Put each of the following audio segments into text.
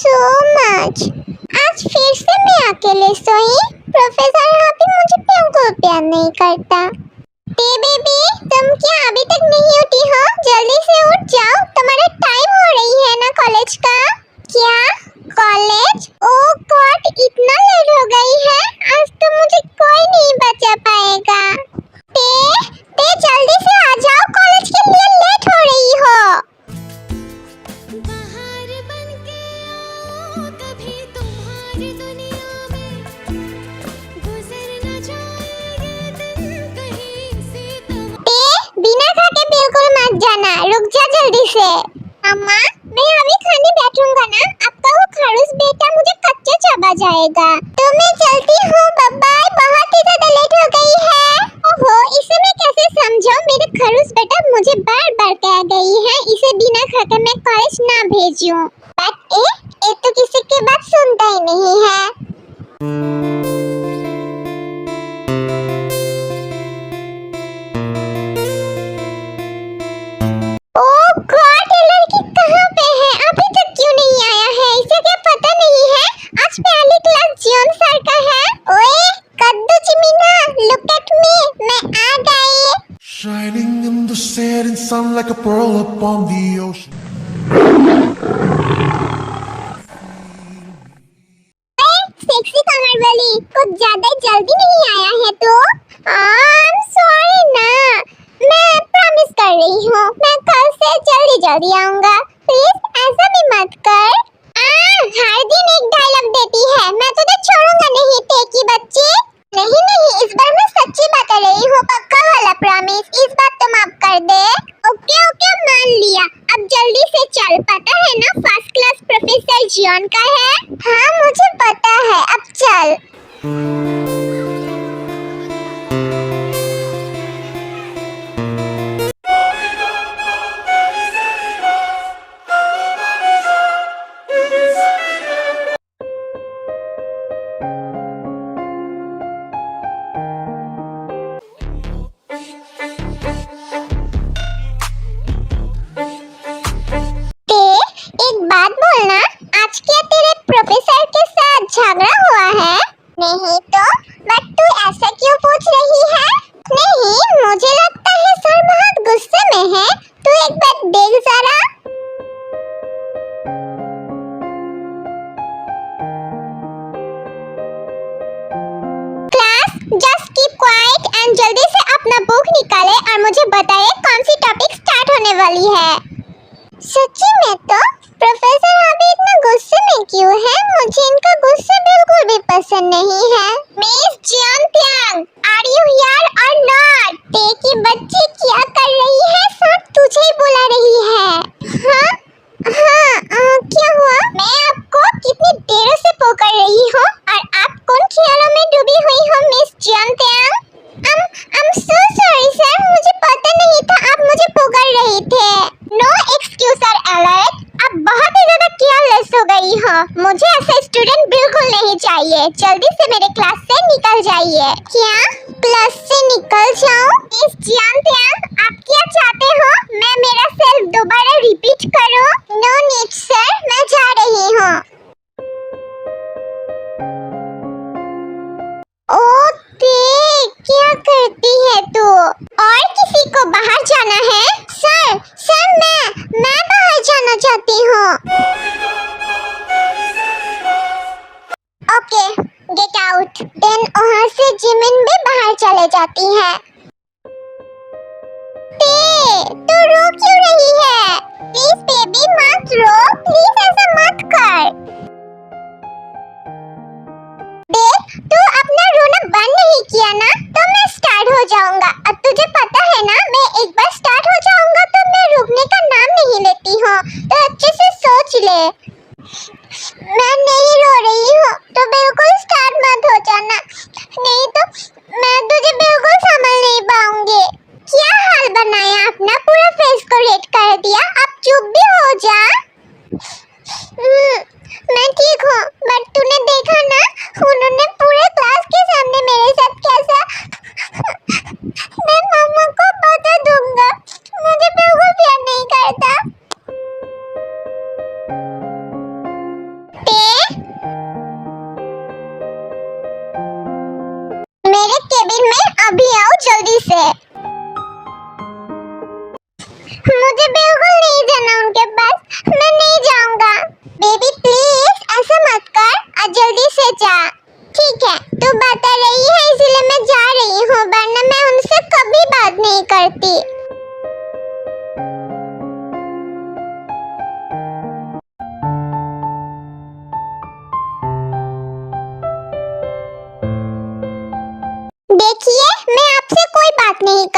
So much. आज फिर से मैं अकेले सोई। प्रोफेसर अभी मुझे बिल्कुल प्यार नहीं करता। बेबी, तुम क्या अभी तक नहीं उठी हो? जल्दी से उठ जाओ, तुम्हारा टाइम हो रही है ना कॉलेज का। क्या कॉलेज? ओह गॉड, इतना लेट हो गई है। आज तो मुझे कोई नहीं बचा पाएगा। ते जल्दी से आ जाओ, कॉलेज के लिए लेट हो रही हो। बाहर बनके आओ, कभी तुम्हारी दुनिया में गुजर न जाएंगे दिन कहीं से बिना खा के बिल्कुल मत जाना, रुक जा जल्दी से। अम्मा, मैं अभी खाने बैठूंगा ना, आपका वो खड़ूस बेटा मुझे कच्चा चबा जाएगा। तो मैं चलती हूँ, बाय बाय। बहुत ही ज्यादा लेट हो गई है। ओहो, इसे मैं कैसे समझाऊं? मेरे खड़ूस बेटा मुझे बार-बार कह गई है इसे बिना खाकर मैं कॉलेज ना भेजूं। बट ये तो किसी की बात सुनता ही नहीं है। Shining in the setting sun like a pearl upon the ocean. Sexy कमर वाली, कुछ ज्यादा जल्दी नहीं आया है तो? I'm sorry ना, मैं प्रॉमिस कर रही हूँ, मैं कल से जल्दी आऊँगा। प्लीज ऐसा भी मत कर। हर दिन एक डायलॉग देती है, मैं तुझे छोड़ूंगा नहीं टेकी बच्ची। नहीं, इस बार मैं सच्ची बता रही हूँ, पक्का वाला प्रॉमिस। इस बार तुम अब कर दे। ओके, मान लिया। अब जल्दी से चल, पता है ना फर्स्ट क्लास प्रोफेसर जियोन का है। हाँ मुझे पता है, अब चल। एक बात बोलना, आज क्या तेरे प्रोफेसर के साथ झगड़ा हुआ है? नहीं तो, बट तू ऐसा क्यों पूछ रही है? नहीं, मुझे लगता है सर बहुत गुस्से में है। तू एक बार देख जरा। Class, just keep quiet and जल्दी से अपना बुक निकाले और मुझे बताइए कौन सी टॉपिक स्टार्ट होने वाली है। सच्ची में तो प्रोफेसर अभी इतना गुस्से में क्यों है? मुझे इनका गुस्सा बिल्कुल भी पसंद नहीं है। Miss Jeon, are you here और नॉट? ते की बच्ची क्या कर रही है? सब तुझे ही बुला रही है। हाँ, क्या हुआ? मैं आपको कितनी देर से पुकार रही हूँ और आप कौन ख्यालों में डूबी हुई हो Miss Jeon? I'm so sorry sir, मुझे पता नहीं था आप मुझे पुकार रही थे। No excuse are alert. आप बहुत ही ज्यादा केयरलेस हो गई हो। मुझे ऐसा स्टूडेंट बिल्कुल नहीं चाहिए। जल्दी से मेरे क्लास से निकल जाइए। क्या क्लास से निकल जाऊं? मिस जियोन, आप क्या चाहते हो? मैं मेरा सेल्फ दोबारा रिपीट करूं? नो नीड सर, मैं जा रही हूँ। क्या करती है तू? और किसी को बाहर जाना है? सर मैं बाहर जाना चाहती हूँ। Okay, get out. देन वहाँ से जिमिन भी बाहर चले जाती है। तू रो क्यों रही है? प्लीज बेबी मत रो, प्लीज ऐसा मत कर। तू अपना रोना बंद नहीं किया ना, तो मैं स्टार्ट हो जाऊंगा। अब तुझे पता है ना, मैं एक बार स्टार्ट हो जाऊंगा तो मैं रुकने का नाम नहीं लेती हूँ। तो अच्छे से सोच ले। मैं नहीं रो रही हूँ, तो बिल्कुल स्टार्ट मत हो जाना, नहीं तो मैं तुझे बिल्कुल संभाल नहीं पाऊंगी। क्या हाल बनाया अपना, पूरा फेस को रेड कर दिया। अब चुप भी हो जा। मैं ठीक हूँ, बट तूने देखा ना उन्होंने पूरे क्लास के सामने मेरे साथ कैसा। मैं मम्मा को बता दूंगा, मुझे बिल्कुल प्यार नहीं करता।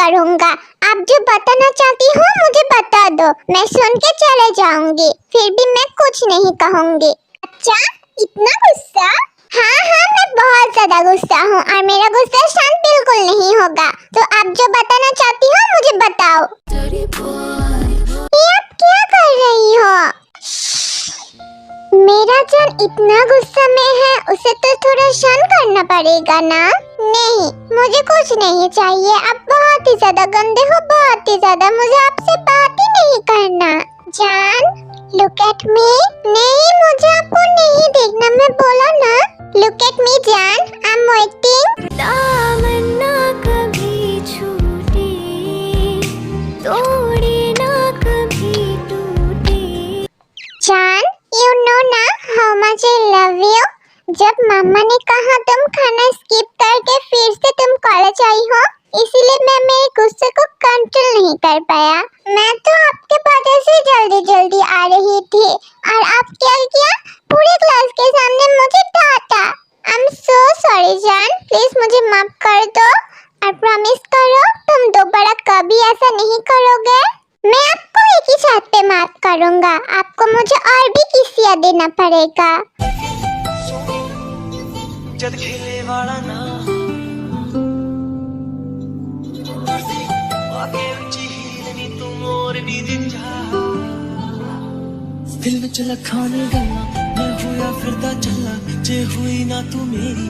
करूँगा। आप जो बताना चाहती हो मुझे बता दो, मैं सुन के चले जाऊंगी, फिर भी मैं कुछ नहीं कहूँगी। अच्छा, इतना गुस्सा? हाँ हाँ, मैं बहुत ज्यादा गुस्सा हूँ और मेरा गुस्सा शांत बिल्कुल नहीं होगा। तो आप जो बताना चाहती हो मुझे बताओ। ये आप क्या कर रही हो? मेरा जान इतना गुस्सा में है, उसे तो थोड़ा शांत करना पड़ेगा ना। नहीं, मुझे कुछ नहीं चाहिए। आप बहुत ही ज्यादा गंदे हो, बहुत ही ज्यादा। मुझे आपसे बात ही नहीं करना। जान, लुक एट मी। नहीं, मुझे आपको नहीं देखना, मैं बोला ना। लुक एट मी जान, आई एम वेटिंग। तमन्ना कभी छूटे, तोड़े ना कभी टूटे। जान, यू नो ना how much I love you. जब मम्मा ने कहा तुम खाना स्किप करके फिर से तुम कॉलेज आई हो, इसीलिए मैं मेरे गुस्से को कंट्रोल नहीं कर पाया। मैं तो आपके वजह से जल्दी जल्दी आ रही थी और आप क्या किया? पूरे क्लास के सामने मुझे डांटा। आई एम सो सॉरी जान, प्लीज मुझे माफ कर दो और प्रॉमिस करो तुम दोबारा कभी ऐसा नहीं करोगे। मैं आपको एक ही छत पे माफ करूंगा, आपको मुझे और भी किसिया देना पड़ेगा। जद खेले वाला ना आगे उच्ची हीलनी तू मोर नी दिन जा दिल में चला खाने गल्ला मैं होया फिरदा चला जे हुई ना तू मेरी।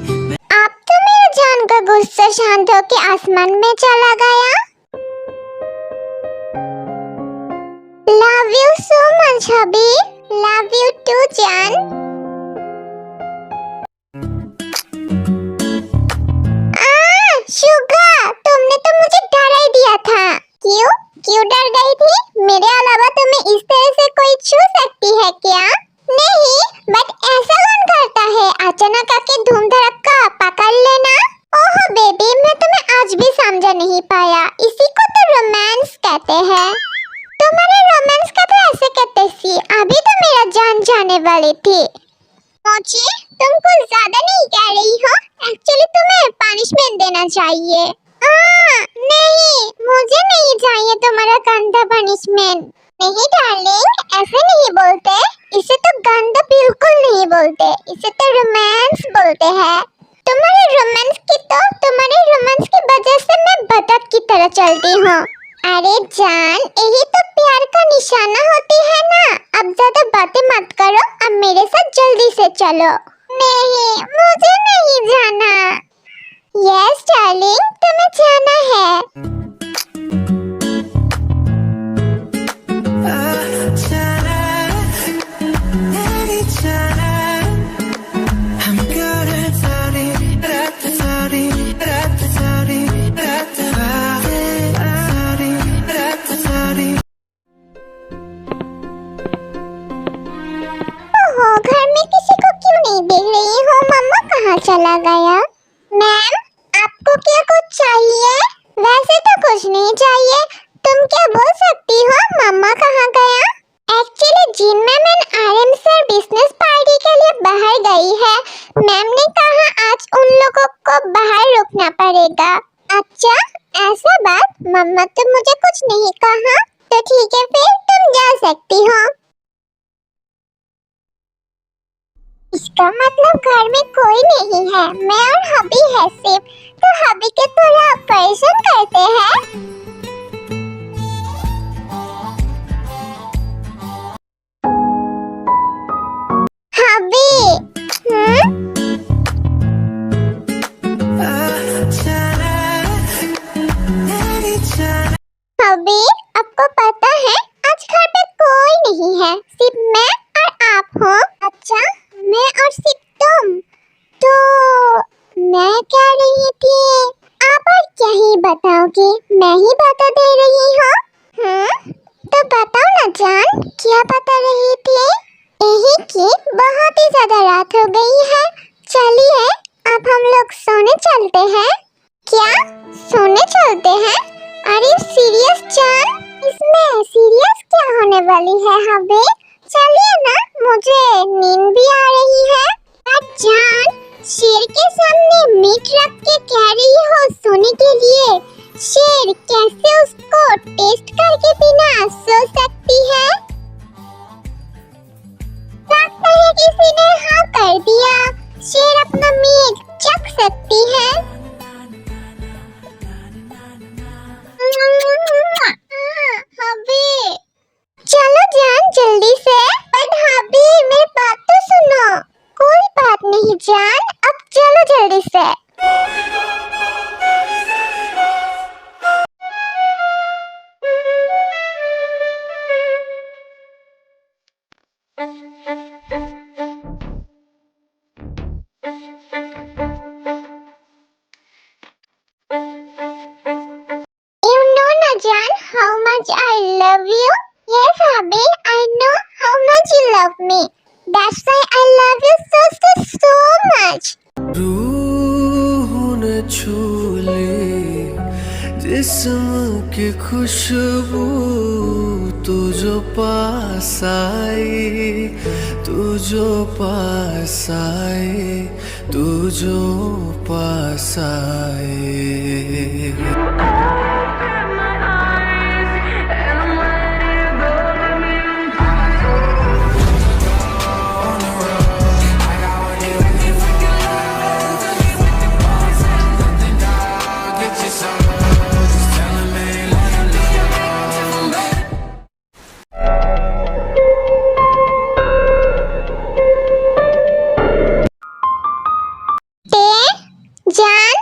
आप तो मेरे जान का गुस्सा शांत होके आसमान में चला गया। Love you so much hubby. Love you too जान। शुगा, तुमने तो मुझे डरा ही दिया था। क्यों? क्यों डर गई थी? मेरे अलावा तुम्हें इस तरह से कोई छू सकती है क्या? नहीं, बट ऐसा कौन करता है? अचानक आके धूम धड़क्का पकड़ लेना। ओह बेबी, मैं तुम्हें आज भी समझा नहीं पाया। इसी को तो रोमांस कहते हैं। तुम्हारे रोमांस का तो ऐसे कहते सी, अभी तो मेरा जान जाने वाली थी। मोची, तुम कुछ ज्यादा नहीं कह रही हो? एक्चुअली तुम्हें पनिशमेंट देना चाहिए। नहीं, मुझे नहीं चाहिए तुम्हारा गंदा पनिशमेंट। नहीं डार्लिंग, ऐसे नहीं बोलते। इसे तो गंदा बिल्कुल नहीं बोलते, इसे तो रोमांस बोलते हैं। तुम्हारे रोमांस की वजह से मैं बतख की तरह चलती हूँ। अरे जान, यही तो प्यार का निशाना होती है ना। अब ज्यादा बातें मत करो, अब मेरे साथ जल्दी से चलो। नहीं, मुझे नहीं जाना। यस डार्लिंग, तुम्हें जाना है। घर में किसी को क्यों नहीं देख रही हो? मम्मा कहाँ चला गया? मैम, आपको क्या कुछ चाहिए? वैसे तो कुछ नहीं चाहिए, तुम क्या बोल सकती हो मम्मा कहाँ गया? Actually Jin ma'am and RM sir business party के लिए बाहर गई है। मैम ने कहा आज उन लोगों को बाहर रुकना पड़ेगा। अच्छा, ऐसा बात? मम्मा तो मुझे कुछ नहीं कहा। तो ठीक है, फिर तुम जा सकती हो। इसका मतलब घर में कोई नहीं है, मैं और हबी है सिर्फ। तो हबी के थोड़ा ऑपरेशन करते हैं। हबी, हबी, आपको पता है आज घर पे कोई नहीं है, सिर्फ मैं और आप हो। अच्छा, मैं और सिर्फ तुम? तो मैं कह रही थी, आप और क्या ही बताओगी? मैं ही बता दे रही हूँ। तो बताओ ना जान, क्या बता रही थी? यही कि बहुत ही ज्यादा रात हो गई है, चलिए अब हम लोग सोने चलते हैं। क्या सोने चलते हैं? अरे सीरियस जान? इसमें सीरियस क्या होने वाली है हबी? चलिए ना, मुझे नींद भी आ रही है। जान, शेर के सामने मीट रख के कह रही हो सोने के लिए। शेर कैसे उसको टेस्ट करके बिना सो सकती है? लगता है किसी ने हाँ कर दिया। शेर अपना मीट चख सकती है। हबी, चलो जान जल्दी से। बट हबी मेरी बात तो सुनो। कोई बात नहीं जान, अब चलो जल्दी से। You know na Jan, how much I love you. Yes, hubby, I know how much you love me. That's why I love you so much. रूह न छू ले जिस्म की खुशबू, तू जो पास आए, तू जो पास आए, तू जो पास आए। जान,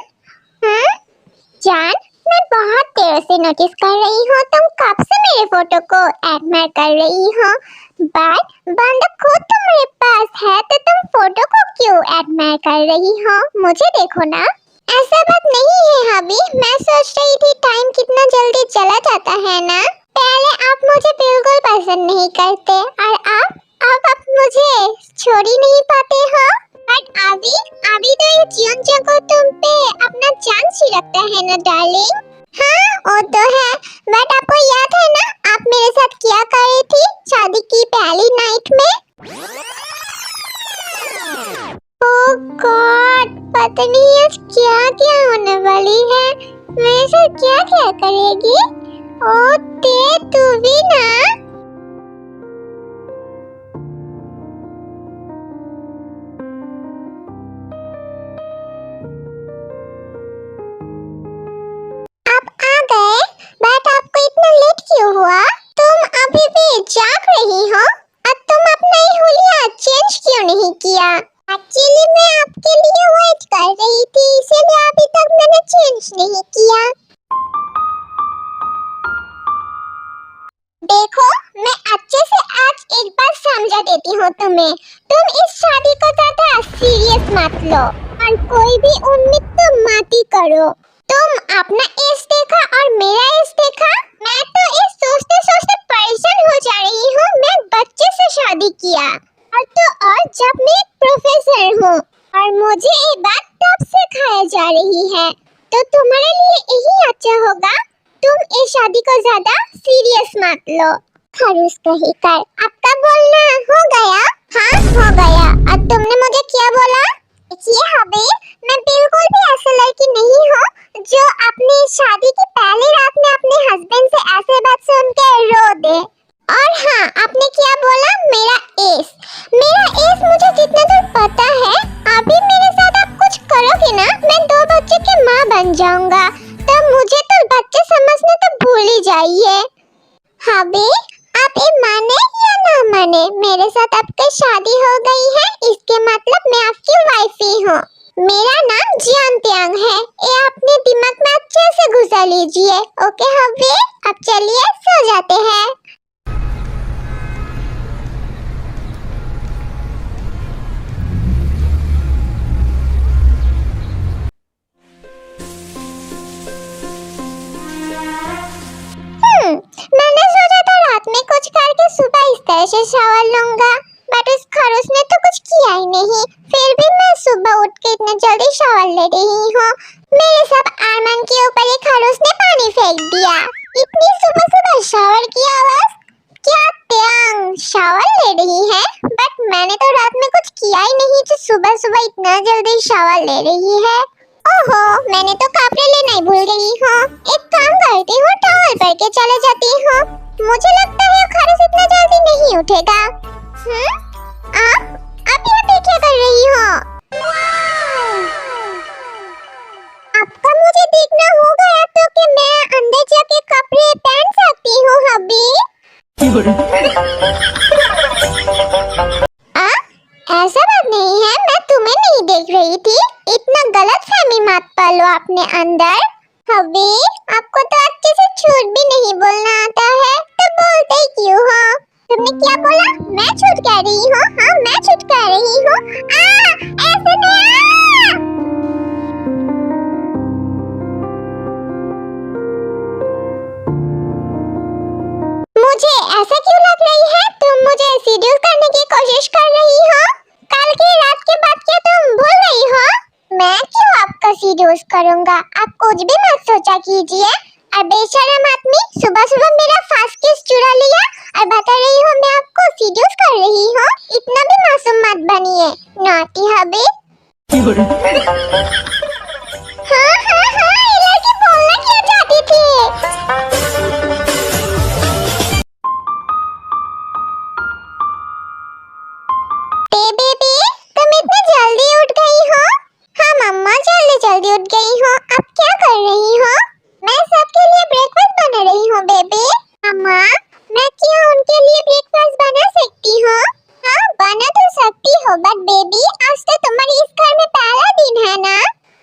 जान, मैं बहुत देर से नोटिस कर रही हूँ तुम कब से मेरे फोटो को एडमायर कर रही हो। बट बंदा खुद तुम्हारे पास है तो तुम फोटो को क्यों एडमायर कर रही हो? मुझे देखो ना। ऐसा बात नहीं है हबी, मैं सोच रही थी टाइम कितना जल्दी चला जाता है ना। पहले आप मुझे बिल्कुल पसंद नहीं करते और अब मुझे छोड़ ही नहीं पाते हो। बट अभी तो ये जीवन जगह तुम पे अपना जान छिड़कता है ना डार्लिंग। हाँ वो तो है, बट आपको याद है ना आप मेरे साथ क्या कर रही थी शादी की पहली नाइट में? ओह गॉड, पता नहीं आज क्या क्या होने वाली है। मेरे साथ क्या क्या करेगी? ओ ते तू भी ना। बट आपको इतना लेट क्यों हुआ? तुम अभी भी जाग रही हो? अब तुम अपना ये हुलिया चेंज क्यों नहीं किया? एक्चुअली मैं आपके लिए वेट कर रही थी, इसलिए अभी तक मैंने चेंज नहीं किया। देखो मैं अच्छे से आज एक बार समझा देती हूँ तुम्हें। तुम इस शादी को ज्यादा सीरियस मत लो और कोई भी उम्मीद तो मत ही करो। तुम अपना एज देखा और मेरा एज देखा। मैं तो इस सोचते सोचते परेशान हो जा रही हूँ। मैं बच्चे से शादी किया और जब मैं प्रोफेसर हूँ और मुझे ये बात तब सिखाई जा रही है, तो तुम्हारे लिए यही अच्छा होगा तुम इस शादी को ज्यादा सीरियस मत लो। खरूस कही कर, आपका बोलना हो गया? हाँ हो गया। और तुमने मुझे क्या बोला? देखिए हबी, मैं बिल्कुल भी ऐसी लड़की नहीं हूँ जो अपनी शादी की पहली रात में अपने हस्बैंड से ऐसे बात सुन के रो दे। और हाँ, आपने क्या बोला? मेरा एज मुझे जितना दूर पता है, अभी मेरे साथ आप कुछ करोगे ना, मैं 2 बच्चे की माँ बन जाऊंगा। तो मुझे तो बच्चे समझना तो भूल ही जाइए। हबी, आप ये माने या ना माने, मेरे साथ आपकी शादी हो गई है, इसके मतलब मैं आपकी वाइफ ही हूँ। मेरा नाम जियान त्यांग है, ये अपने दिमाग में अच्छे से घुसा लीजिए। ओके हबी, अब चलिए सो जाते हैं। मैंने सोचा था रात में कुछ करके सुबह इस तरह से शावर लूंगा, बट उस खरूस ने तो कुछ किया ही नहीं। फिर भी मैं सुबह उठ के इतना जल्दी शावर ले रही हूँ। मेरे सब आरमान के ऊपर एक खरूस ने पानी फेंक दिया। इतनी सुबह सुबह शावर की आवाज? क्या त्यांग शावर ले रही है? बट मैंने तो रात में कुछ किया ही नहीं जो सुबह सुबह इतना जल्दी शावर ले रही है। ओहो, मैंने तो कपड़े लेना ही भूल गई हूँ। एक काम करती हूँ, टॉवल पहन के चले जाती हूँ। मुझे लगता है खारिस इतना जल्दी नहीं उठेगा। आप यहाँ पे क्या कर रही हो? आपका मुझे देखना होगा या तो कि मैं अंदर जाके कपड़े पहन सकती हूँ हबी। ऐसा बात नहीं है, मैं तुम्हें नहीं देख रही थी। इतना गलत फहमी मत पालो अपने अंदर। हबी, आपको तो अच्छे से झूठ भी नहीं बोलना आता है, तो बोलते ही क्यों हो? तुमने क्या बोला? मैं झूठ कह रही हूँ? हाँ, मैं झूठ कह रही हूँ। ऐसे नहीं। मुझे ऐसा क्यों लग रही है? तुम मुझे सीड्यूस करने की कोशिश कर रही हो? कल की रात के बाद क्या तुम भूल गई हो? मैं क्यों आपका सीड्यूस करूंगा? आप कुछ भी मत सोचा कीजिए। और बेशरम आदमी, सुबह सुबह मेरा फास्ट किस चुरा लिया और बता रही हो मैं आपको सीड्यूस कर रही हूँ। इतना भी मासूम मत बनिए, नॉटी हबी। हाँ, ये लड़की बोलना क्या चाहती थी? बेबी, तुम इतनी जल्दी उठ गई हो? हाँ मम्मा, जल्दी उठ गई हो। अब क्या कर रही हो? मैं सबके लिए ब्रेकफास्ट बना रही हूँ बेबी। मम्मा, मैं क्या उनके लिए ब्रेकफास्ट बना सकती हूँ? हाँ, बना तो सकती हो, बट बेबी आज तो तुम्हारी इस घर में पहला दिन है ना,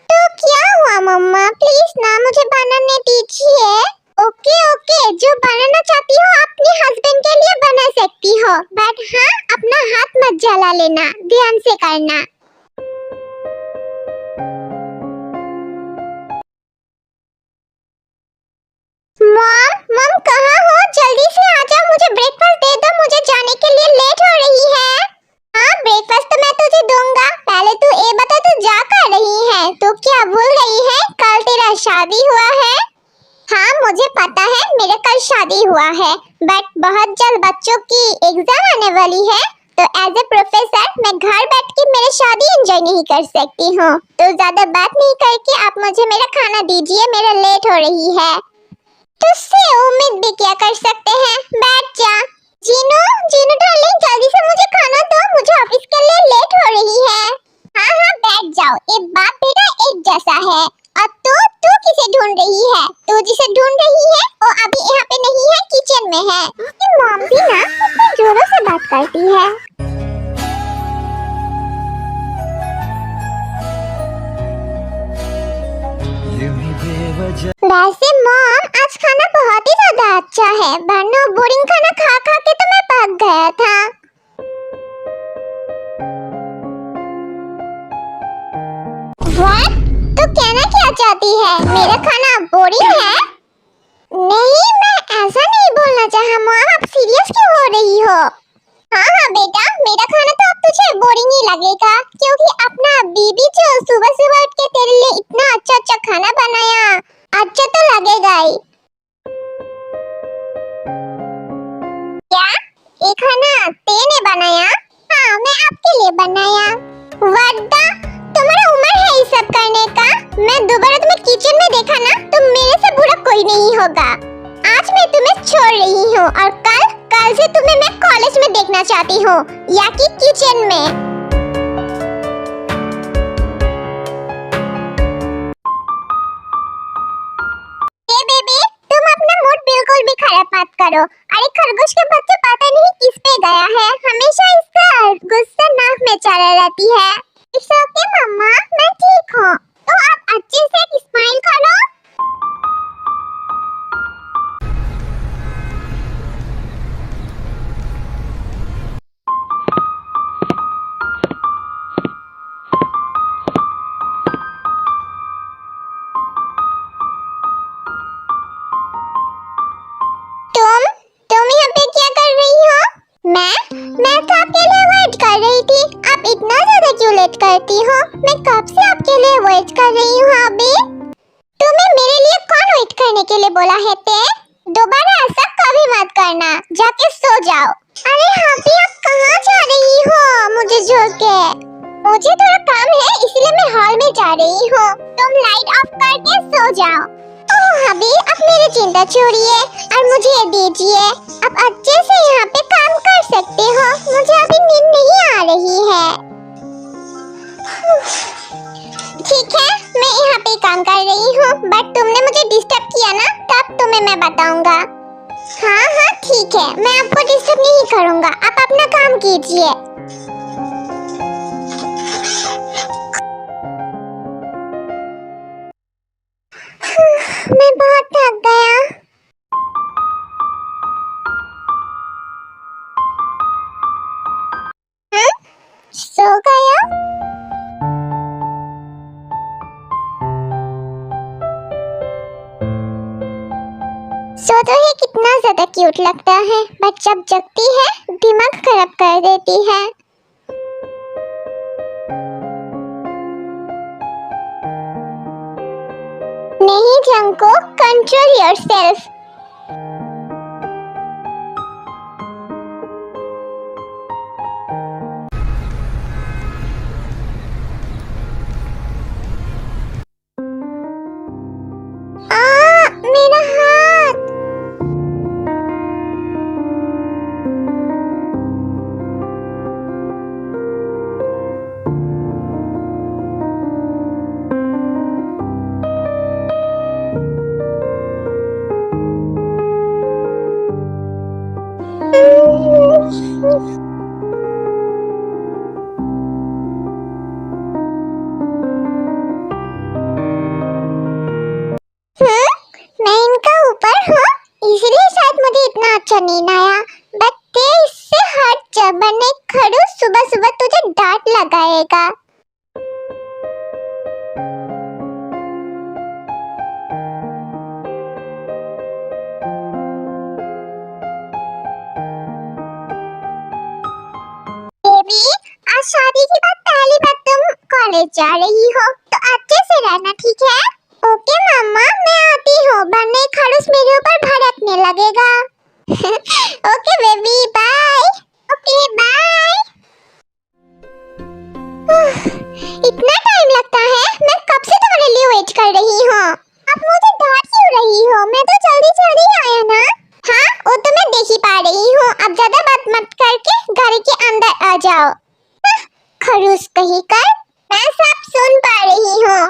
तो क्या हुआ मम्मा, प्लीज ना मुझे बनाने दीजिए। ओके, जो बनाना चाहती हो अपने हस्बैंड के लिए बना सकती हो, बट हाँ, अपना हाथ मत जला लेना, ध्यान से करना। मॉम कहाँ हो? जल्दी से आ जाओ, मुझे ब्रेकफास्ट दे दो, मुझे जाने के लिए लेट हो रही है। हाँ, ब्रेकफास्ट तो मैं तुझे दूंगा, पहले तू ये बता तू जा कर रही है? तू क्या भूल गई है कल तेरा शादी हुआ है? हाँ, मुझे पता है मेरे कल शादी हुआ है, बट बहुत जल्द बच्चों की एग्जाम आने वाली है, तो एज ए प्रोफेसर मैं घर बैठ के मेरी शादी एंजॉय नहीं कर सकती हूँ। तो ज्यादा बात नहीं करके आप मुझे मेरा खाना दीजिए, मेरा लेट हो रही है। तुझसे उम्मीद भी क्या कर सकते हैं, बैठ जा। जीनू डार्लिंग, जल्दी से मुझे खाना दो, मुझे ऑफिस के लिए लेट हो रही है। हाँ, बैठ जाओ, ये बाप बेटा एक जैसा है। और तू किसे ढूंढ रही है? तू जिसे ढूंढ रही है वो अभी यहाँ पे नहीं है, किचन में है। मॉम भी ना इतने जोरों से बात करती है। वैसे मॉम, आज खाना बहुत ही ज्यादा अच्छा है, वरना बोरिंग खाना खा खा के तो मैं पक गया था। What? तो कहना क्या चाहती है? मेरा खाना बोरिंग है? नहीं, मैं ऐसा नहीं बोलना चाहा मॉम, आप सीरियस क्यों हो रही हो? हाँ बेटा, मेरा खाना तो अब तुझे बोरिंग ही लगेगा, क्योंकि अपना बीबी जो सुबह सुबह उठ के तेरे लिए इतना अच्छा खाना बनाया, अच्छा तो लगेगा ही। क्या ये खाना तेने बनाया? हाँ, मैं आपके लिए बनाया। वड्डा, तुम्हारा उम्र है ये सब करने का? मैं दोबारा तुम्हें किचन में देखा ना तो मेरे से बुरा कोई नहीं होगा। आज मैं तुम्हें छोड़ रही हूँ और कल से तुम्हें मैं कॉलेज में देखना चाहती हूँ, या कि किचन में। ये बेबी, तुम अपना मूड बिल्कुल भी खराब मत करो। अरे खरगोश के बच्चे पता नहीं किस पे गया है, हमेशा इसका गुस्सा नाक में चला रहती है। इट्स ओके मम्मा, मैं ठीक हूँ, तो आप अच्छे से स्माइल करो। तुम यहाँ पे क्या कर रही हो? मैं तो आपके लिए वेट कर रही थी। आप इतना ज्यादा क्यों लेट करती हो? मैं कब से आपके लिए वेट कर रही हूँ अभी। तुम्हें मेरे लिए कौन वेट करने के लिए बोला है? दोबारा ऐसा कभी मत करना, जाके सो जाओ। अरे अभी आप कहाँ जा रही हो? झोल के। मुझे थोड़ा काम है इसलिए मैं हॉल में जा रही हूँ। तुम लाइट ऑफ करके सो जाओ। ओह अभी आप मेरी चिंता छोड़िए और मुझे ये दीजिए। आप अच्छे से यहाँ पे काम कर सकते हो। मुझे अभी नींद नहीं आ रही है। ठीक है मैं यहाँ पे काम कर रही हूँ, बट तुमने मुझे डिस्टर्ब किया ना, तब तुम्हें मैं बताऊंगा। हाँ हाँ ठीक है, मैं आपको डिस्टर्ब नहीं करूँगा। आप अपना काम कीजिए। मैं बहुत थक गया। सो गया? सोतो है कितना ज्यादा क्यूट लगता है, बट जब जगती है दिमाग खराब कर देती है। नहीं जंको, कंट्रोल योरसेल्फ। मेरा हाथ। मैं इनका ऊपर हूँ इसलिए शायद मुझे इतना अच्छा नींद आया। बट ते इससे हट जा, वरना एक खड़ूस सुबह सुबह तुझे डांट लगाएगा। बेबी आज शादी के बाद पहली बार तुम कॉलेज जा रही हो, तो अच्छे से रहना ठीक है? ओके मम्मा मैं आती हूँ, वरना खड़ूस मेरे ऊपर भड़कने लगेगा। Okay baby bye. Okay bye. इतना टाइम लगता है? मैं कब से तुम्हारे लिए वेट कर रही हूँ। अब मुझे डांट क्यों रही हो? मैं तो जल्दी जल्दी आया ना। हाँ वो तो मैं देख ही पा रही हूँ। अब ज्यादा बात मत करके घर के अंदर आ जाओ। खड़ूस कहीं कर, मैं सब सुन पा रही हूँ।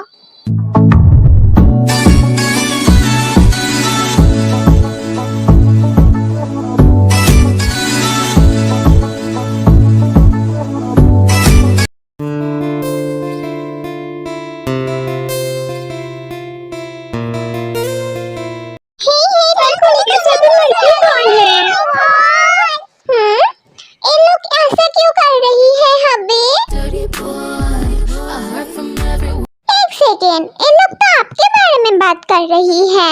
कर रही है।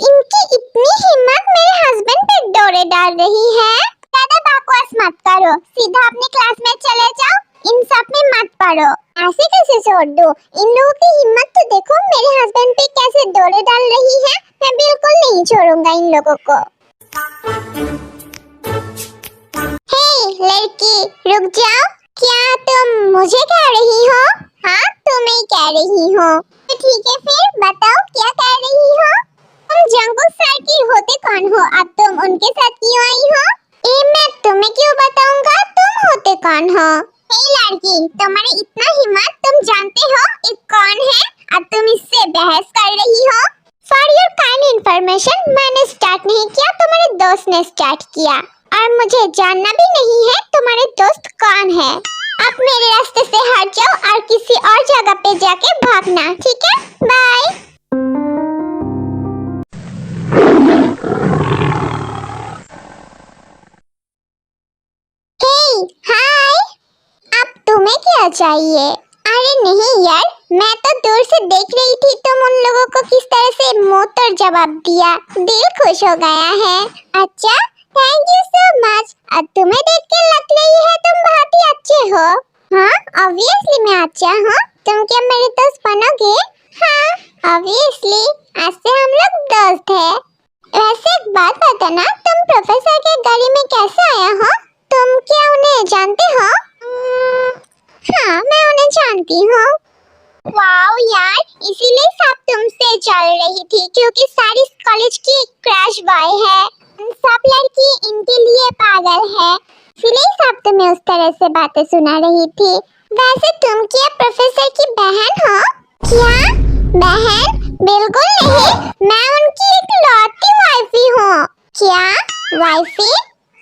इनकी इतनी हिम्मत मेरे हस्बैंड पे डोरे डाल रही है। ज्यादा बकवास मत करो, सीधा अपने क्लास में चले जाओ। इन सब में मत पढ़ो। ऐसे कैसे छोड़ दो? इन लोगों की हिम्मत तो देखो, मेरे हस्बैंड पे कैसे डोरे डाल रही है। मैं बिल्कुल नहीं छोड़ूंगा इन लोगों को। हे लड़की रुक जाओ। क्या तुम मुझे कह रही हो? हाँ तुम्हें कह रही हो। ठीक है फिर बताओ क्या कह रही हो? तुम जंगकुक सर की होते कौन हो? अब तुम उनके साथ क्यों आई हो? मैं तुम्हें क्यों बताऊंगा तुम होते कौन हो? हे लड़की तुम्हारी इतना हिम्मत, तुम जानते हो ये कौन है? अब तुम इससे बहस कर रही हो। फॉर योर काइंड इंफॉर्मेशन मैंने स्टार्ट नहीं किया, तुम्हारे दोस्त ने स्टार्ट किया। और मुझे जानना भी नहीं है तुम्हारे दोस्त कौन है। अब मेरे रास्ते से हट जाओ और किसी और जगह पे जाके भागना, ठीक है? बाय। हे हाय, अब तुम्हें क्या चाहिए? अरे नहीं यार, मैं तो दूर से देख रही थी तुम उन लोगों को किस तरह से मुंह तोड़ जवाब दिया। दिल खुश हो गया है। अच्छा थैंक यू सो मच। अब तुम्हें देख के लग रही है तुम बहुत ही अच्छे हो। हाँ ऑब्वियसली मैं अच्छा हूँ। तुम क्या मेरे दोस्त बनोगे? हाँ ऑब्वियसली, आज से हम लोग दोस्त हैं। वैसे एक बात बताना, तुम प्रोफेसर के गाड़ी में कैसे आया हो? तुम क्या उन्हें जानते हो? जानती हूँ। वाओ यार, इसीलिए सब तुमसे चल रही थी क्योंकि सारी कॉलेज की क्रश बॉय है। सब लड़की इनके लिए पागल है, इसलिए सब तुम्हें उस तरह से बातें सुना रही थी। वैसे तुम क्या प्रोफेसर की बहन हो? क्या बहन? बिल्कुल नहीं, मैं उनकी इकलौती वाइफी हूँ। क्या वाइफी?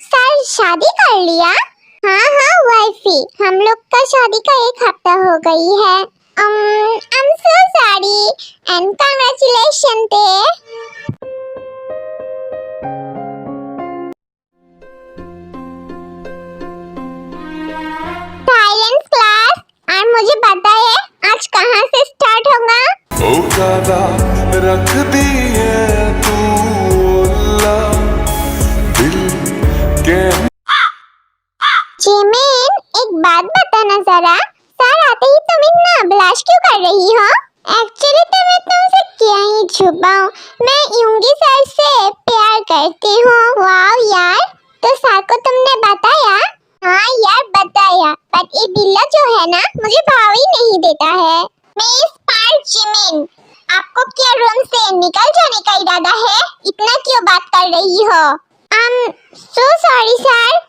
सर शादी कर लिया? हाँ वाइफी, हम लोग का शादी का 1 हफ्ता हो गई है। I'm so sorry and congratulations te। Silence class, और मुझे बताइए आज कहाँ से स्टार्ट होगा? ओ दादा रख दी है तू अल्लाह दिल के। जिमिन, एक बात बताना जरा, सर आते ही तुम इतना ब्लश क्यों कर रही हो? एक्चुअली तो मैं तुमसे क्या ही छुपाऊं, मैं यूंगी सर से प्यार करती हूँ। वाओ यार, तो सर को तुमने बताया? हाँ यार बताया, बट ये बिल्ला जो है ना मुझे भाव ही नहीं देता है। मिस पार्क जिमिन, आपको क्या रूम से निकल जाने का इरादा है? इतना क्यों बात कर रही हो? So sorry sir.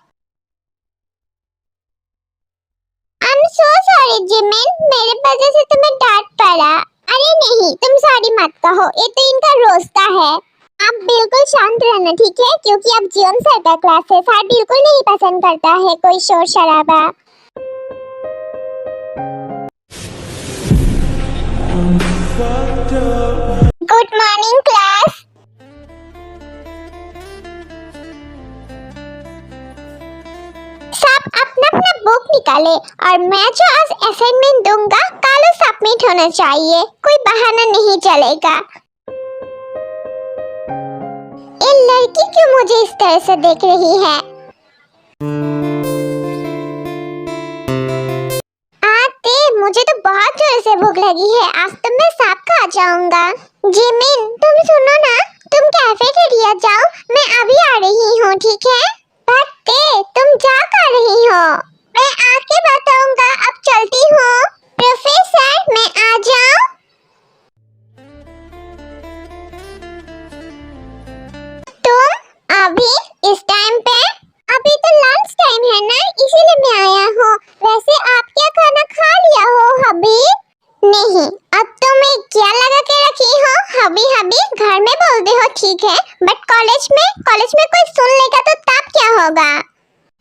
So sorry Jimin, मेरे वजह से तुम्हें डांट पड़ा। अरे नहीं, तुम सॉरी मत कहो, ये तो इनका रोस्ता है। आप बिल्कुल शांत रहना, ठीक है? क्योंकि अब जीवन सर का क्लास है, सर बिल्कुल नहीं पसंद करता है कोई शोर शराबा। Good morning class. सब अपना अपना बुक निकाले और मैं जो आज असाइनमेंट दूंगा कल सबमिट होना चाहिए, कोई बहाना नहीं चलेगा। ये लड़की क्यों मुझे इस तरह से देख रही है? आते, मुझे तो बहुत जोर से भूख लगी है, आज तो मैं सब खा जाऊंगा। जिमिन तुम सुनो ना, तुम कैफेटेरिया जाओ, मैं अभी आ रही हूँ, ठीक है? तुम जा कर रही हो? मैं आके बताऊंगा, अब चलती हूँ। प्रोफेसर मैं आ जाऊं? तुम अभी इस टाइम पे? अभी तो लंच टाइम है ना, इसीलिए मैं आया हूँ। वैसे आप क्या खाना खा लिया हो हबी? नहीं, अब तुम्हें क्या लगा के रखी हो? हबी हबी घर में बोलते हो ठीक है, बट कॉलेज में कोई सुन लेगा तो तब क्या होगा?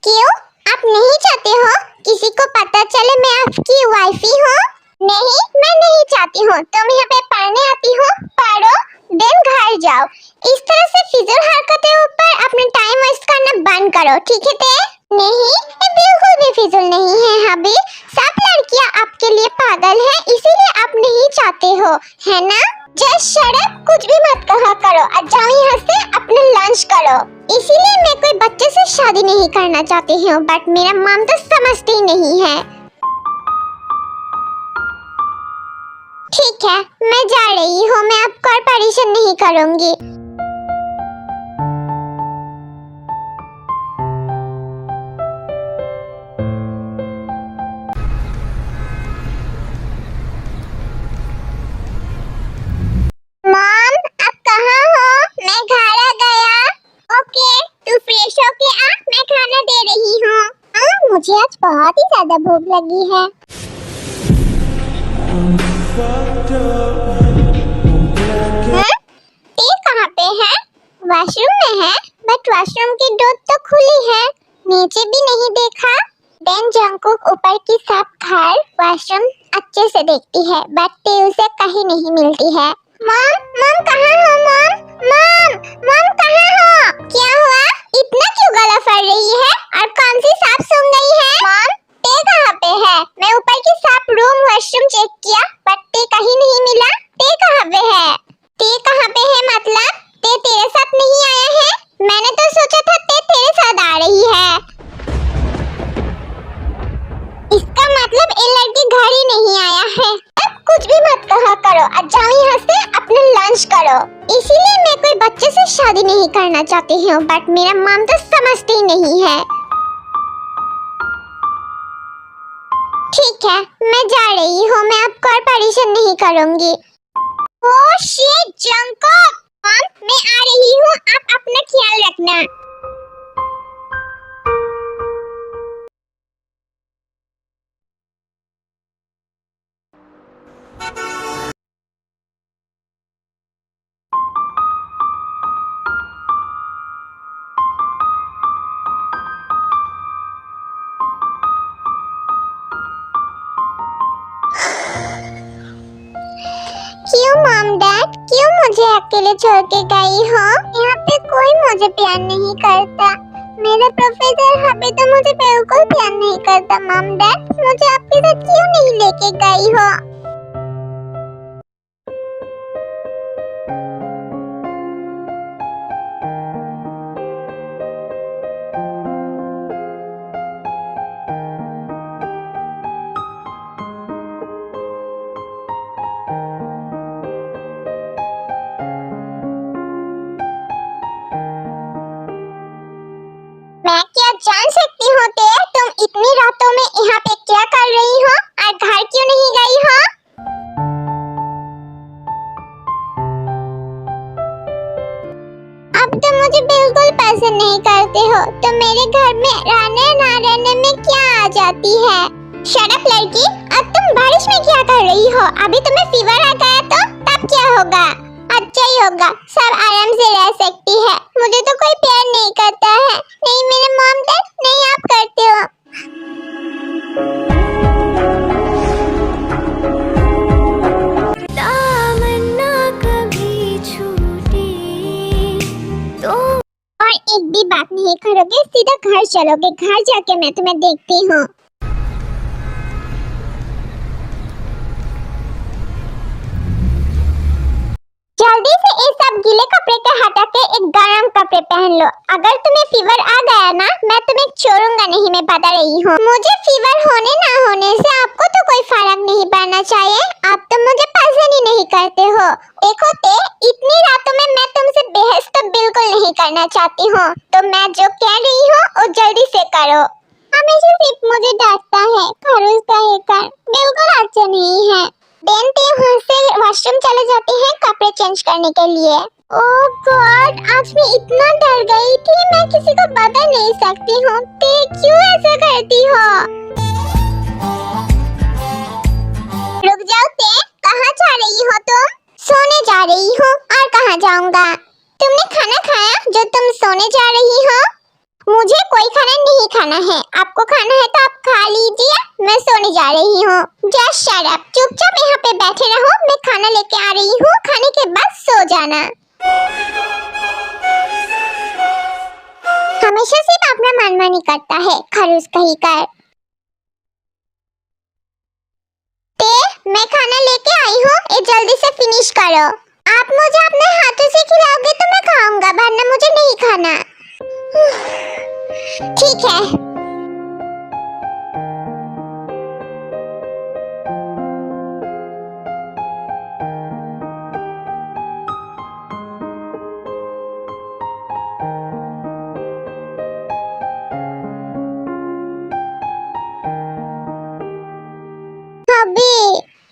क्यों, आप नहीं चाहते हो किसी को पता चले मैं आपकी वाइफी हूँ? नहीं, मैं नहीं चाहती हूँ। तुम यहाँ पे पढ़ने आती हो, पढ़ो, देन घर जाओ। इस तरह से फिजूल हरकतें ऊपर अपना टाइम वेस्ट करना बंद करो, ठीक है? नहीं, ये बिल्कुल भी फिजूल नहीं है हबी। सब लड़कियाँ आपके लिए पागल हैं, इसीलिए आप नहीं चाहते हो, है ना? जस्ट शट अप, कुछ भी मत कहा करो और जाओ यहाँ से, अपना लंच करो। इसीलिए मैं कोई बच्चे से शादी नहीं करना चाहती हूँ, बट मेरा मम तो समझती ही नहीं है। ठीक है, मैं जा रही हूँ, मैं आपको और परेशान नहीं करूँगी। मॉम, आप कहाँ हो? मैं घर आ गया। ओके, तू फ्रेश होके आ, मैं खाना दे रही हूँ। हाँ, मुझे आज बहुत ही ज्यादा भूख लगी है। ये कहाँ पे है? वॉशरूम में है, बट वॉशरूम की डोर तो खुली है, नीचे भी नहीं देखा। देन जंगकुक ऊपर की सब घर वॉशरूम अच्छे से देखती है, बट उसे कहीं नहीं मिलती है। मॉम कहाँ हो? मॉम कहाँ हो? क्या हुआ? इतना क्यों गला फड़ रही है? और कौन सी सांप सूंघ गई है? मॉम, ते कहाँ पे है? मैं ऊपर की सब रूम वॉशरूम चेक किया, बट ते कहीं नहीं मिला। ते कहाँ पे है? ते कहाँ पे है मतलब? ते तेरे साथ नहीं आया है? मैंने तो सोचा था ते तेरे साथ आ रही है। इसका मतलब ये लड़की घर ही नहीं आया है। कुछ भी मत कहा करो और जाओ यहाँ से, अपना लंच करो। इसीलिए मैं कोई बच्चे से शादी नहीं करना चाहती हूँ, बट मेरा मम तो समझती नहीं है। ठीक है, मैं जा रही हूँ, मैं आपको और परेशान नहीं करूंगी। ओह शिट जंगकुक, मॉम मैं आ रही हूँ, आप अपना ख्याल रखना। क्यों मॉम डैड, क्यों मुझे अकेले छोड़ के गई हो? यहाँ पे कोई मुझे प्यार नहीं करता। मेरा प्रोफेसर हबी तो मुझे बिल्कुल प्यार नहीं करता। मॉम डैड मुझे आपके साथ क्यों नहीं लेके गई हो? मैं क्या जान सकती हूँ तुम इतनी रातों में यहाँ पे क्या कर रही हो और घर क्यों नहीं गई हो? अब तो मुझे बिल्कुल पसंद नहीं करते हो, तो मेरे घर में रहने ना रहने में क्या आ जाती है? शट अप लड़की, अब तुम बारिश में क्या कर रही हो? अभी तुम्हें फीवर आ गया तो तब क्या होगा? अच्छा ही होगा, सब आराम से रह सकती है। मुझे तो कोई प्यार नहीं करता है। नहीं मेरे मॉम डैड, नहीं आप करते हो। तमन्ना कभी छूटे तो और एक भी बात नहीं करोगे, सीधा घर चलोगे। घर जाके मैं तुम्हें देखती हूँ। जल्दी से ये सब गीले कपड़े को हटा के एक गर्म कपड़े पहन लो। अगर तुम्हें फीवर आ गया ना, मैं तुम्हें छोड़ूंगा नहीं, मैं बता रही हूँ। मुझे फीवर होने ना होने से आपको तो कोई फर्क नहीं पड़ना चाहिए। आप तो मुझे पसंद ही नहीं करते हो। देखो इतनी रातों में मैं तुमसे बहस तो बिल्कुल नहीं करना चाहती हूँ, तो मैं जो कह रही हूँ वो जल्दी से करो। हमेशा सिर्फ मुझे डांटता है, खरूस का ये कर बिल्कुल अच्छा नहीं है। देन ते वहाँ से वॉशरूम चले जाते हैं कपड़े चेंज करने के लिए। ओह गॉड, आज मैं इतना डर गई थी, मैं किसी को बता नहीं सकती हूँ। ते क्यों ऐसा करती हो? रुक जाओ ते, कहाँ जा रही हो तुम? सोने जा रही हूँ, और कहाँ जाऊँगा? तुमने खाना खाया जो तुम सोने जा रही हो? मुझे कोई खाना नहीं खाना है। आपको खाना है तो आप खा लीजिए, मैं सोने जा रही हूँ। जस्ट शट अप, चुपचाप यहाँ पे बैठे रहो। मैं खाना लेके आ रही हूँ, खाने के बाद सो जाना। हमेशा सिर्फ अपना मनमानी करता है, खरूस कहीं कर। ते मैं खाना लेके आई हूँ, ये जल्दी से फिनिश करो। आप मुझे अपने हाथों से खिलाओगे तो मैं खाऊंगा, वरना मुझे नहीं खाना। ठीक है।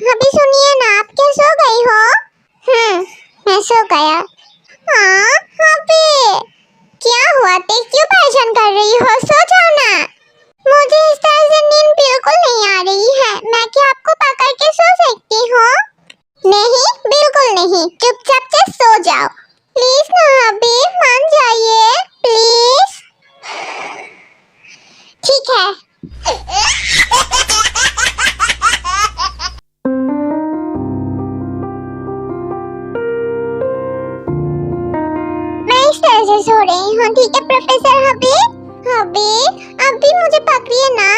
अभी सुनिए ना, आप क्या सो गई हो? मैं सो गया। हाँ अभी क्या हुआ? ते क्यों परेशान कर रही हो? सो जाओ ना। मुझे इस तरह से नींद बिल्कुल नहीं आ रही है। मैं क्या आपको पकड़ के सो सकती हूँ? नहीं, बिल्कुल नहीं, चुपचाप से सो जाओ। प्लीज ना अभी, मान जाइए प्लीज। ठीक है। से सो रही हूँ, ठीक है प्रोफेसर हबी? अभी मुझे पकड़िए ना।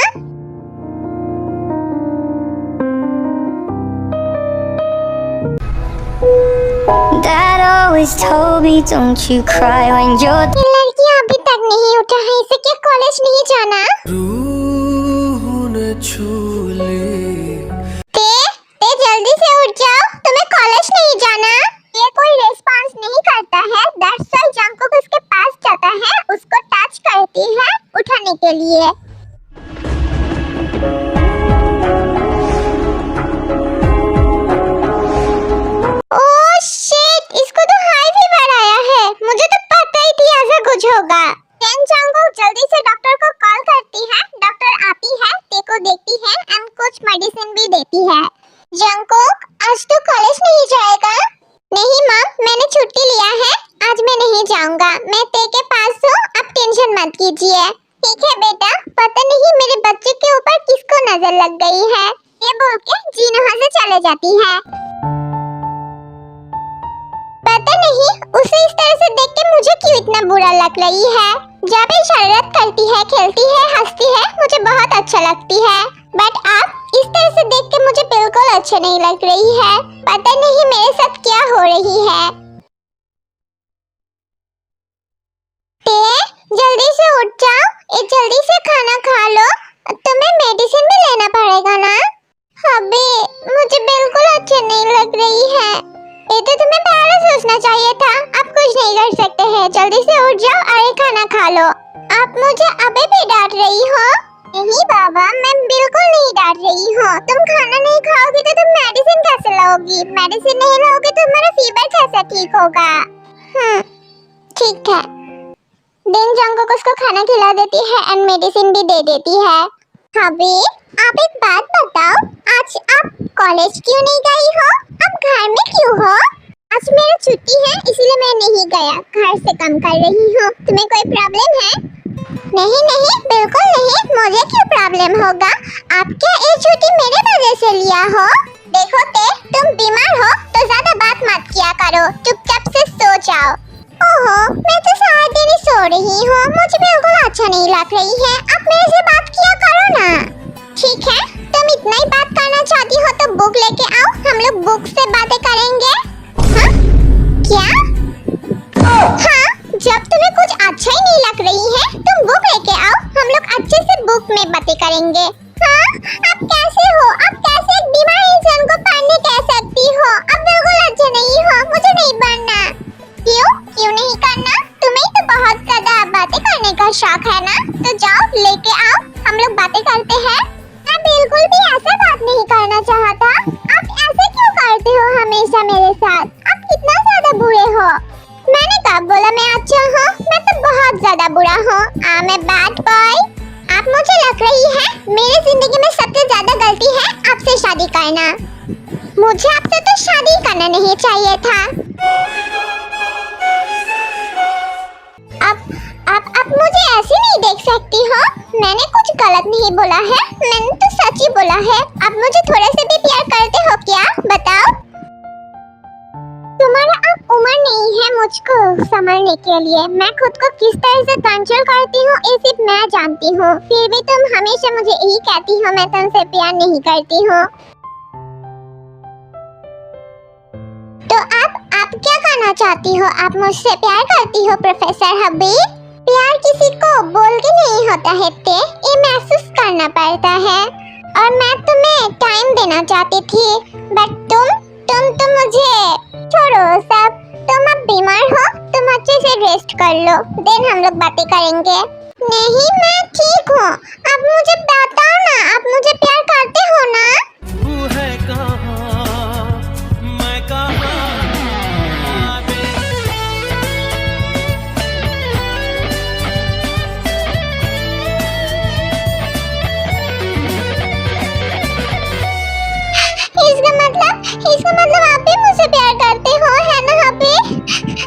Dad always told me don't you cry when you're ये लड़की अभी तक नहीं उठा है, इसे क्या कॉलेज नहीं जाना? रूह ने छू ली। ते जल्दी से उठ जाओ, तुम्हें कॉलेज नहीं जाना? ये कोई रिस्पॉन्स नहीं करता है। दैट्स व्हाई जंगकुक उसके पास जाता है, उसको टच करती है उठाने के लिए। को देखती है एंड कुछ मेडिसिन भी देती है। जंगकुक, आज तू कॉलेज नहीं जाएगा? नहीं मम, मैंने छुट्टी लिया है, आज मैं नहीं जाऊंगा। मैं ते के पास हूँ, आप टेंशन मत कीजिए। ठीक है बेटा, पता नहीं मेरे बच्चे के ऊपर किसको नजर लग गई है। ये बोल के जीन वहाँ से चले जाती है। पता नहीं उसे इस तरह से देख के मुझे क्यों इतना बुरा लग रही है। जब ये शरारत करती है, खेलती है, हंसती है, मुझे बहुत अच्छा लगती है। बट आप इस तरह से देख के मुझे बिल्कुल अच्छा नहीं लग रही है। पता नहीं मेरे साथ क्या हो रही है। ते, जल्दी से उठ जाओ, जल्दी से खाना खा लो। तुम्हें मेडिसिन भी लेना पड़ेगा ना। अबे मुझे बिल्कुल अच्छी नहीं लग रही है। ये तो तुम्हें पहले सोचना चाहिए था। आप कुछ नहीं कर सकते हैं, जल्दी से उठ जाओ और खाना खा लो। आप मुझे अभी भी डांट रही हो? नहीं बाबा, मैं बिल्कुल नहीं डांट रही हूँ। तुम खाना नहीं खाओगी तो तुम मेडिसिन कैसे लोगी? मेडिसिन नहीं लोगे तो तुम्हारा फीवर कैसे ठीक होगा? ठीक है। दिन जंगकुक उसको खाना खिला देती है एंड मेडिसिन भी दे देती है। अभी आप एक बात बताओ, आज आप कॉलेज क्यों नहीं गई हो? आप घर में क्यों हो? आज मेरी छुट्टी है इसलिए मैं नहीं गया, घर से काम कर रही हूँ। तुम्हें कोई प्रॉब्लम है? नहीं नहीं, बिल्कुल नहीं, मुझे क्यों प्रॉब्लम होगा? आप क्या ये छुट्टी मेरे वजह से लिया हो? देखो ते, तुम बीमार हो तो ज्यादा बात मत किया करो, चुपचाप से सो जाओ। ओहो, मैं तो सारा दिन ही सो रही हूँ, मुझे बिल्कुल अच्छा नहीं लग रही है। आप मेरे से बात किया करो ना। ठीक है, तुम इतना ही बात करना चाहती हो तो बुक लेके आओ, हम लोग बुक से बातें करेंगे। हाँ? क्या? हाँ, जब तुम्हें कुछ अच्छा ही नहीं लग रही है, तुम बुक लेके आओ, हम लोग अच्छे से बुक में बातें करेंगे। हाँ? आप कैसे हो? आप कैसे एक बीमार इंसान को पढ़ने कह सकती हो? आप बिल्कुल अच्छे नहीं हो, मुझे नहीं पढ़ना। क्यों नहीं करना? तुम्हें तो बहुत ज्यादा बातें करने का शौक है ना, तो जाओ लेके आओ, हम लोग बातें करते हैं। मैं बिल्कुल भी ऐसा बात नहीं करना चाहता। आप ऐसे क्यों करते हो हमेशा मेरे साथ? आप कितना ज्यादा बुरे हो। मैंने कब बोला मैं अच्छा हूँ? मैं तो बहुत ज्यादा बुरा हूँ। मैं बैड बॉय। आप मुझे लग रही है मेरी जिंदगी में सबसे ज्यादा गलती है आपसे शादी करना। मुझे आपसे तो शादी करना नहीं चाहिए था। आप मुझे ऐसे नहीं देख सकती हो। मैंने कुछ गलत नहीं बोला है, मैंने तो सच ही बोला है। आप मुझे थोड़ा से भी प्यार करते हो क्या? बताओ। तुम्हारा अब उम्र नहीं है मुझको संभालने के लिए। मैं खुद को किस तरह से कंट्रोल करती हूँ ये सिर्फ मैं जानती हूँ। फिर भी तुम हमेशा मुझे यही कहती हो मैं तुमसे प्यार नहीं करती हूँ। तो आप क्या कहना चाहती हो? आप मुझसे प्यार करती हो प्रोफेसर हबी? प्यार किसी को बोल के नहीं होता है ते, ये महसूस करना पड़ता है। और मैं तुम्हें टाइम देना चाहती थी, बट तुम मुझे छोड़ो सब। तुम अब बीमार हो, तुम अच्छे से रेस्ट कर लो, देन हम लोग बातें करेंगे। नहीं, मैं ठीक हूँ। अब मुझे बताओ ना, आप मुझे प्यार करते हो ना? तू है कहाँ, मैं कहाँ। इसका मतलब आप भी मुझसे प्यार करते हो, है ना हबी?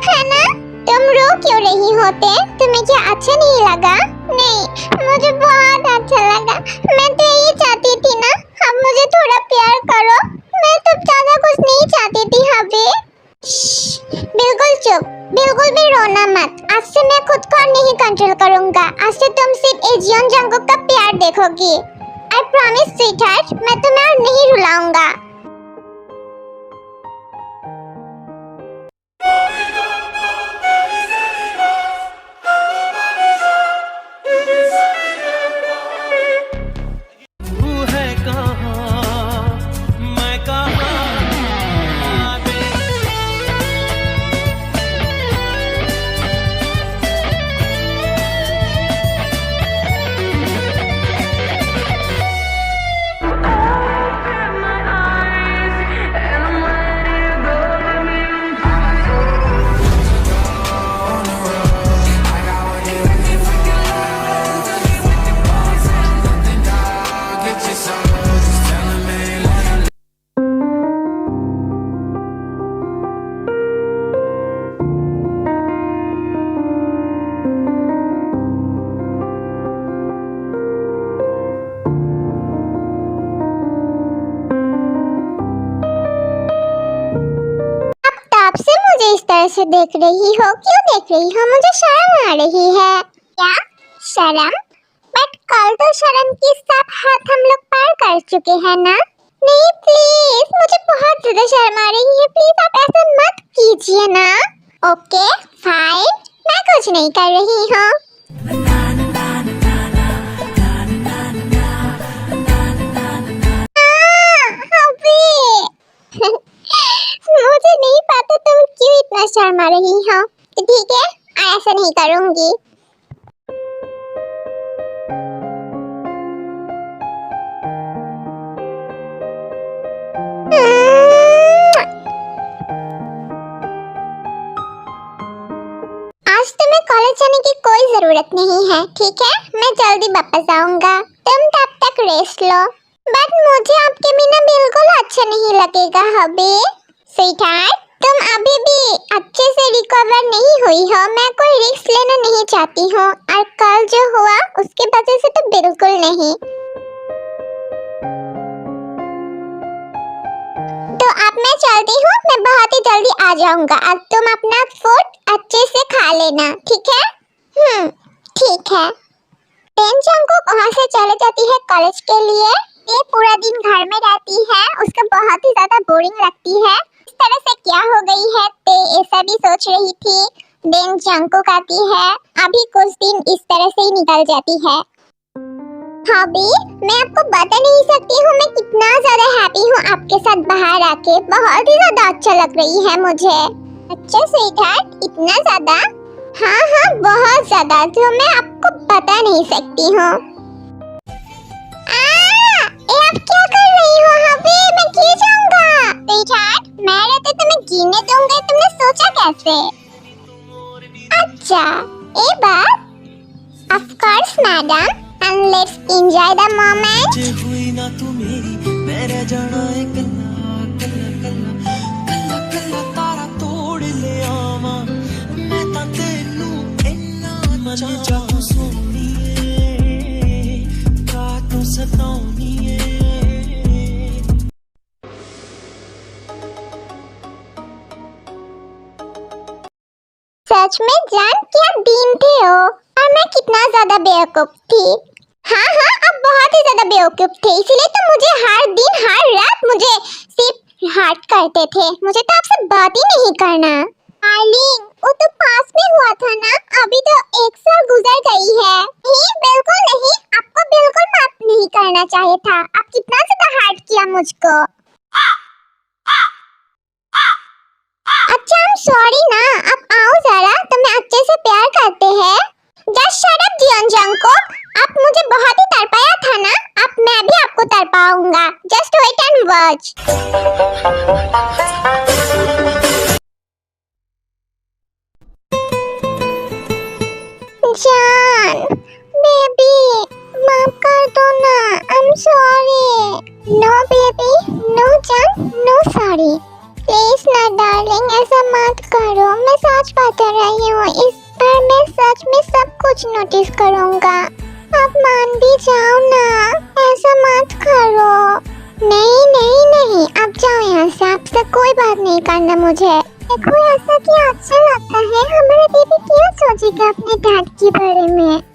है ना? तुम रो क्यों रही होते? तुम्हें क्या अच्छा नहीं लगा? नहीं, मुझे बहुत अच्छा लगा। मैं तो यही चाहती थी ना, अब मुझे थोड़ा प्यार करो। मैं तो ज्यादा कुछ नहीं चाहती थी हबी। बिल्कुल चुप, बिल्कुल भी रोना मत। आज से मैं खुद को नहीं कंट्रोल करूंगा। आज से तुम सिर्फ एजियन जंगकुक का प्यार देखोगी। आई प्रॉमिस स्वीटहार्ट, मैं तुम्हें और नहीं रुलाऊंगा। तरह से देख रही हो? क्यों देख रही हो? मुझे शर्म आ रही है। क्या शर्म? बट कल तो शर्म की सब हाथ हम लोग पार कर चुके हैं ना। नहीं प्लीज, मुझे बहुत ज्यादा शर्म आ रही है, प्लीज आप ऐसा मत कीजिए ना। ओके फाइन, मैं कुछ नहीं कर रही हूँ। मुझे नहीं पता तुम क्यों इतना शर्मा रही हो। तो ठीक है, ऐसा नहीं करूंगी। आज तुम्हें कॉलेज जाने की कोई जरूरत नहीं है, ठीक है? मैं जल्दी वापस आऊंगा, तुम तब तक रेस्ट लो। बट मुझे आपके बिना बिल्कुल अच्छा नहीं लगेगा हबी। स्वीटहार्ट, तुम अभी भी अच्छे से रिकवर नहीं हुई हो। मैं कोई रिस्क लेना नहीं चाहती हूँ, और कल जो हुआ उसके वजह से तो बिल्कुल नहीं। तो अब मैं चलती हूँ, मैं बहुत ही जल्दी आ जाऊंगा। अब तुम अपना फूड अच्छे से खा लेना, ठीक है? ठीक है। देन जंगकुक वहाँ से चले जाती है कॉलेज के लिए। ये पूरा दिन घर में रहती है, उसको बहुत ही ज्यादा बोरिंग लगती है। इस तरह से क्या हो गई है ते ऐसा भी सोच रही थी। देन जंगकुक आती है, अभी कुछ दिन इस तरह से ही निकल जाती है। हॉबी, मैं आपको बता नहीं सकती हूँ मैं कितना ज्यादा हैप्पी हूँ आपके साथ बाहर आके। बहुत ही ज्यादा अच्छा लग रही है मुझे। अच्छा स्वीटहार्ट, इतना ज्यादा? हाँ बहुत ज्यादा, जो मैं आपको बता नहीं सकती हूँ। आप क्या कर रही हो हबी? मैं गिर जाऊंगा। स्वीटहार्ट, मैं रहते तुम्हें गिरने दूंगा, तुमने सोचा कैसे? अच्छा ये बात। Of course madam, and let's enjoy the moment. जे हुई ना तू मेरी, मैं रह जाना है कल्ला कल्ला कल्ला कल्ला कल्ला तारा तोड़ ले आवा। मैं तां तेनू इन्ना मन चाहूं सोनीए, रातों सताऊनीए। सच में जान, क्या दिन थे हो, और मैं कितना ज्यादा बेवकूफ थी। हाँ आप बहुत ही ज्यादा बेवकूफ थे, इसलिए तो मुझे हर दिन हर रात मुझे सिर्फ हर्ट करते थे। मुझे तो आपसे बात ही नहीं करना। डार्लिंग, वो तो पास में हुआ था ना, अभी तो 1 साल गुजर गई है। नहीं बिल्कुल नहीं, आपको बिल्कुल माफ नहीं करना चाहिए था। आप कितना ज्यादा हर्ट किया मुझको। अच्छा I'm सॉरी ना, आप आओ जरा, तुम्हें अच्छे से प्यार करते हैं। Just shut up Jeon Jungkook, आप मुझे बहुत ही तड़पाया था ना, अब मैं भी आपको तड़पाऊंगा। Just wait and watch. जान, बेबी, माफ कर दो ना, I am sorry. No baby, no जान, नो सॉरी। प्लीज ना डार्लिंग, ऐसा मत करो। मैं सच बता रही हूँ, इस बार मैं सच में सब कुछ नोटिस करूँगा। आप मान भी जाओ ना, ऐसा मत करो। नहीं, आप जाओ यहाँ से, आपसे कोई बात नहीं करना मुझे। देखो ऐसा क्या अच्छा लगता है, हमारे बेबी क्या सोचेगा अपने डैड के बारे में।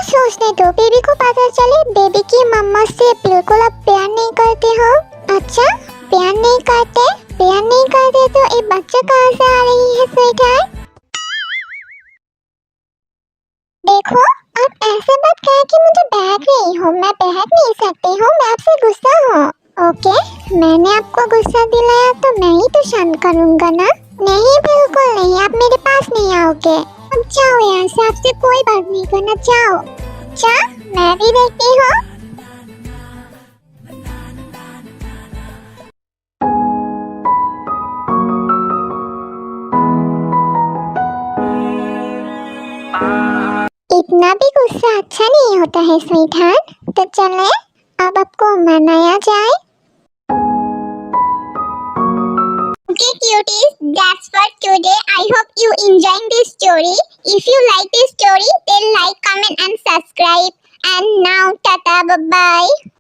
सोचने दो, बेबी को पता चले बेबी की मम्मा से बिल्कुल अब प्यार नहीं करते हो। अच्छा प्यार नहीं करते तो ये बच्चा कहाँ से आ रही है स्वीटहार्ट? देखो आप ऐसे बात कहे कि मुझे बहक रही हो, मैं बहक नहीं सकती हूँ, मैं आपसे गुस्सा हूँ। ओके, मैंने आपको गुस्सा दिलाया तो मैं ही तो शांत करूँगा ना। नहीं बिल्कुल नहीं, आप मेरे पास नहीं आओगे। अब जाओ यहाँ से, आपसे कोई बात नहीं करना, जाओ। अच्छा मैं भी देखती हूँ। इतना भी गुस्सा अच्छा नहीं होता है स्वीटहार्ट, तो चले अब आपको मनाया जाए। Okay cuties, that's for today. I hope you enjoying this story. If you like this story, then like, comment and subscribe. And now tata, bye bye.